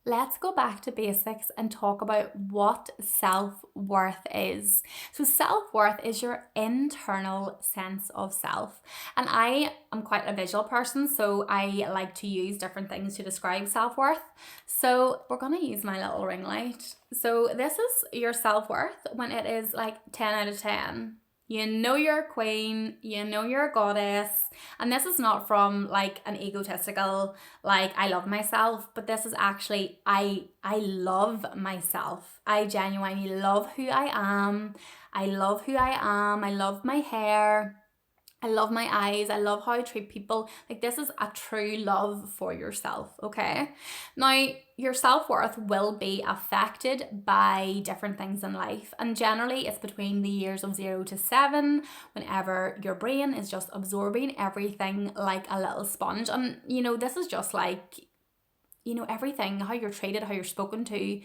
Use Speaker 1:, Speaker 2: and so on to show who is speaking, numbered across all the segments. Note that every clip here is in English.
Speaker 1: let's go back to basics and talk about what self-worth is. So self-worth is your internal sense of self. And I am quite a visual person, so I like to use different things to describe self-worth. So we're going to use my little ring light. So this is your self-worth when it is like 10 out of 10. You know you're a queen, you know you're a goddess. And this is not from like an egotistical, like I love myself, but this is actually I love myself. I genuinely love who I am. I love who I am. I love my hair. I love my eyes. I love how I treat people. Like, this is a true love for yourself, okay? Now, your self worth will be affected by different things in life. And generally, it's between the years of 0 to 7, whenever your brain is just absorbing everything like a little sponge. And, this is just like, everything, how you're treated, how you're spoken to,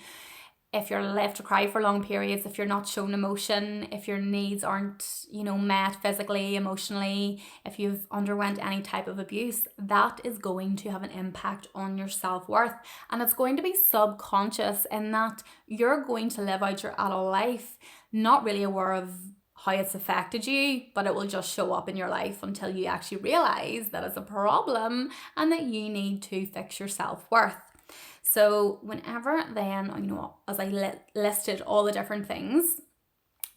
Speaker 1: if you're left to cry for long periods, if you're not shown emotion, if your needs aren't, met physically, emotionally, if you've underwent any type of abuse, that is going to have an impact on your self-worth. And it's going to be subconscious in that you're going to live out your adult life not really aware of how it's affected you, but it will just show up in your life until you actually realize that it's a problem and that you need to fix your self-worth. So whenever then, as I listed all the different things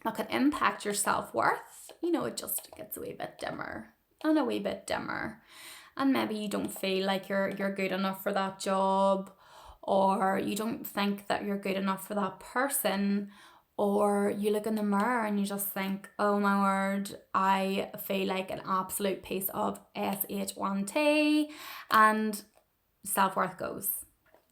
Speaker 1: that could impact your self-worth, it just gets a wee bit dimmer and a wee bit dimmer. And maybe you don't feel like you're good enough for that job, or you don't think that you're good enough for that person, or you look in the mirror and you just think, oh my word, I feel like an absolute piece of SH1T, and self-worth goes.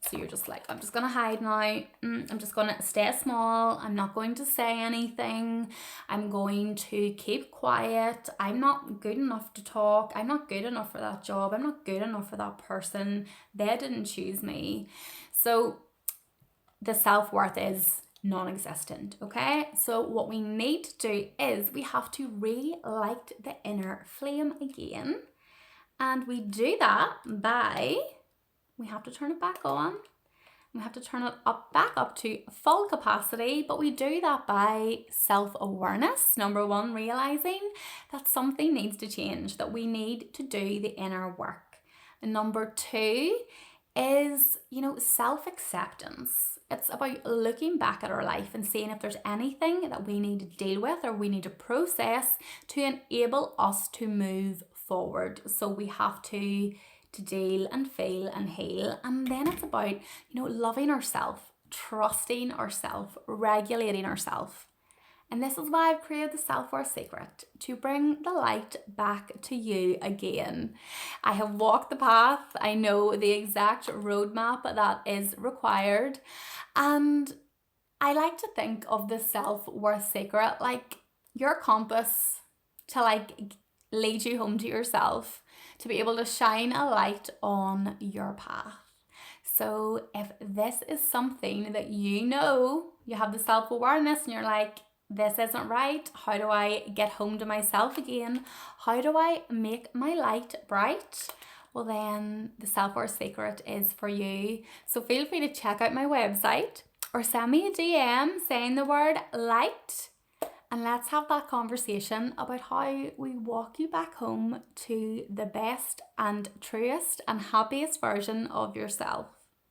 Speaker 1: So you're just like, I'm just going to hide now. I'm just going to stay small. I'm not going to say anything. I'm going to keep quiet. I'm not good enough to talk. I'm not good enough for that job. I'm not good enough for that person. They didn't choose me. So the self-worth is non-existent, okay? So what we need to do is we have to relight the inner flame again. And we do that by... we have to turn it back on. We have to turn it back up to full capacity, but we do that by self-awareness. Number one, realizing that something needs to change, that we need to do the inner work. And number two is, self-acceptance. It's about looking back at our life and seeing if there's anything that we need to deal with or we need to process to enable us to move forward. So we have to deal and feel and heal. And then it's about, loving ourselves, trusting ourselves, regulating ourselves. And this is why I've created the Self-Worth Secret, to bring the light back to you again. I have walked the path. I know the exact roadmap that is required. And I like to think of the Self-Worth Secret like your compass to lead you home to yourself, to be able to shine a light on your path. So if this is something that you have the self-awareness and you're like, this isn't right, how do I get home to myself again? How do I make my light bright? Well, then the Self-Worth Secret is for you. So feel free to check out my website or send me a DM saying the word light. And let's have that conversation about how we walk you back home to the best and truest and happiest version of yourself.